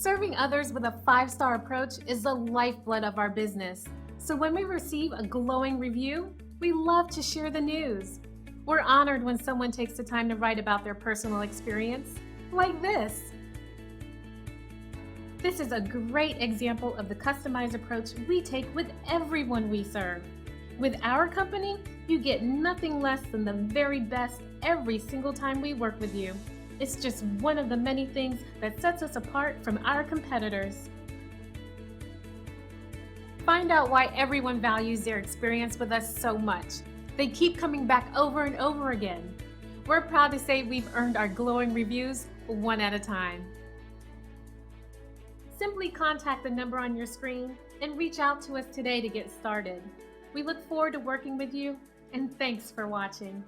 Serving others with a 5-star approach is the lifeblood of our business. So when we receive a glowing review, we love to share the news. We're honored when someone takes the time to write about their personal experience, like this. This is a great example of the customized approach we take with everyone we serve. With our company, you get nothing less than the very best every single time we work with you. It's just one of the many things that sets us apart from our competitors. Find out why everyone values their experience with us so much. They keep coming back over and over again. We're proud to say we've earned our glowing reviews one at a time. Simply contact the number on your screen and reach out to us today to get started. We look forward to working with you, and thanks for watching.